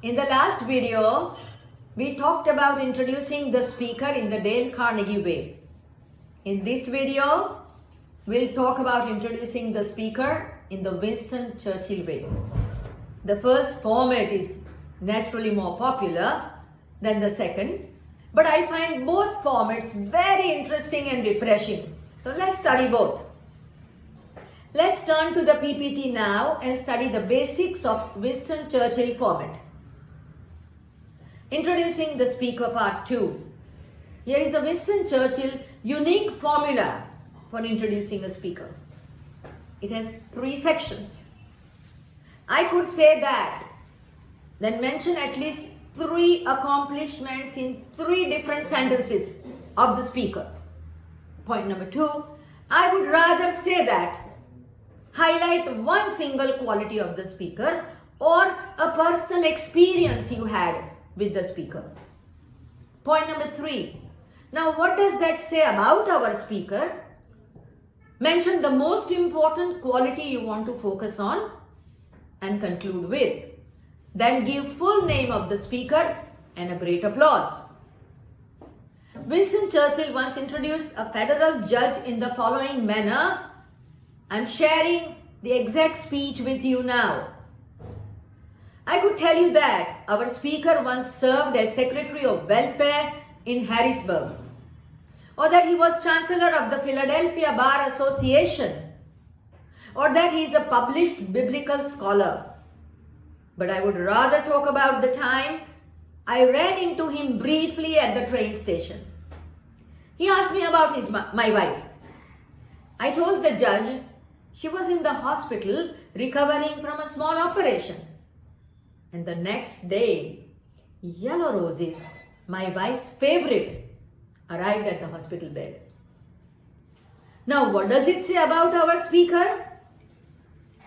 In the last video, we talked about introducing the speaker in the Dale Carnegie way. In this video, we'll talk about introducing the speaker in the Winston Churchill way. The first format is naturally more popular than the second, but I find both formats very interesting and refreshing. So let's study both. Let's turn to the PPT now and study the basics of Winston Churchill format. Introducing the speaker part 2. Here is the Winston Churchill unique formula for introducing a speaker. It has 3 sections. I could say that, then mention at least 3 accomplishments in 3 different sentences of the speaker. Point number 2, I would rather say that, highlight one single quality of the speaker or a personal experience you had with the speaker. Point number 3, now what does that say about our speaker? Mention the most important quality you want to focus on and conclude with. Then give full name of the speaker and a great applause. Winston Churchill once introduced a federal judge in the following manner. I'm sharing the exact speech with you now. I could tell you that our speaker once served as Secretary of Welfare in Harrisburg, or that he was Chancellor of the Philadelphia Bar Association, or that he is a published biblical scholar. But I would rather talk about the time I ran into him briefly at the train station. He asked me about my wife. I told the judge she was in the hospital recovering from a small operation. And the next day, yellow roses, my wife's favorite, arrived at the hospital bed. Now, what does it say about our speaker?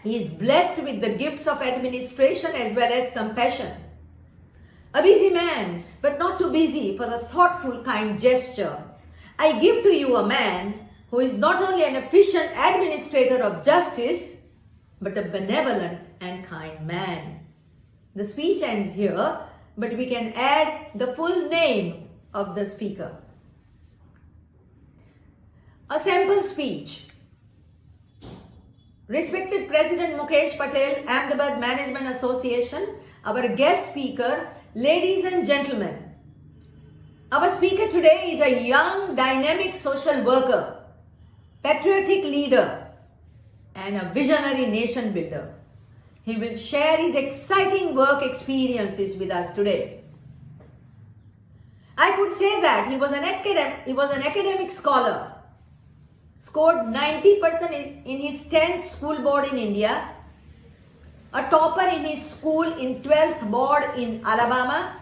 He is blessed with the gifts of administration as well as compassion. A busy man, but not too busy for the thoughtful, kind gesture. I give to you a man who is not only an efficient administrator of justice, but a benevolent and kind man. The speech ends here, but we can add the full name of the speaker. A sample speech. Respected President Mukesh Patel, Ahmedabad Management Association, our guest speaker, ladies and gentlemen. Our speaker today is a young, dynamic social worker, patriotic leader, and a visionary nation builder. He will share his exciting work experiences with us today. I could say that he was an academic scholar, scored 90% in his 10th school board in India, a topper in his school in 12th board in Alabama,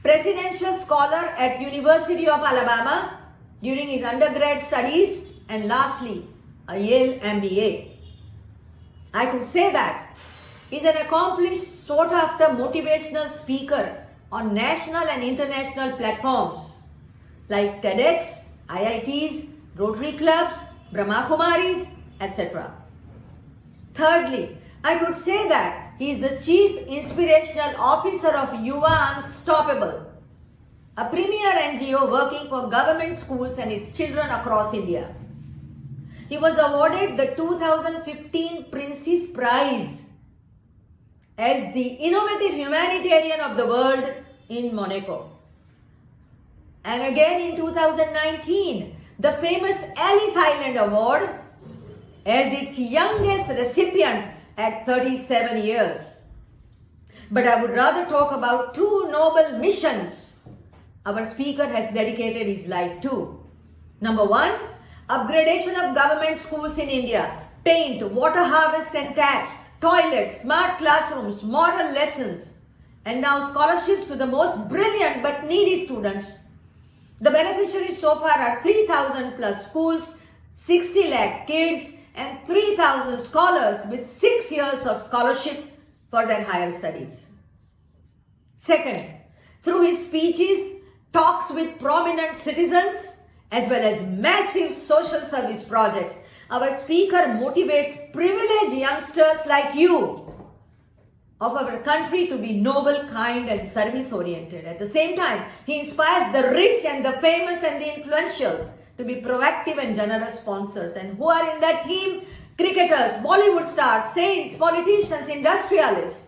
presidential scholar at University of Alabama during his undergrad studies, and lastly, a Yale MBA. I could say that he's an accomplished, sought-after motivational speaker on national and international platforms like TEDx, IITs, Rotary clubs, Brahma Kumaris, etc. Thirdly, I could say that he is the Chief Inspirational Officer of Yuva Unstoppable, a premier NGO working for government schools and its children across India. He was awarded the 2015 Princess Prize as the Innovative Humanitarian of the World in Monaco. And again in 2019, the famous Ellis Island Award as its youngest recipient at 37 years. But I would rather talk about 2 noble missions our speaker has dedicated his life to. Number 1, upgradation of government schools in India, paint, water harvest and taps, toilets, smart classrooms, moral lessons, and now scholarships to the most brilliant but needy students. The beneficiaries so far are 3,000 plus schools, 60 lakh kids, and 3,000 scholars with 6 years of scholarship for their higher studies. Second, through his speeches, talks with prominent citizens, as well as massive social service projects, our speaker motivates privileged youngsters like you of our country to be noble, kind and service-oriented. At the same time, he inspires the rich and the famous and the influential to be proactive and generous sponsors. And who are in that team? Cricketers, Bollywood stars, saints, politicians, industrialists.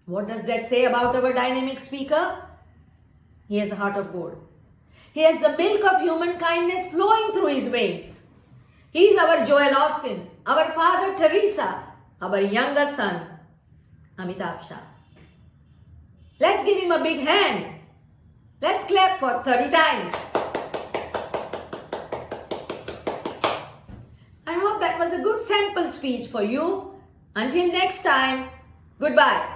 What does that say about our dynamic speaker? He has a heart of gold. He has the milk of human kindness flowing through his veins. He is our Joel Austin, our Father Teresa, our younger son, Amitabh Shah. Let's give him a big hand. Let's clap for 30 times. I hope that was a good sample speech for you. Until next time, goodbye.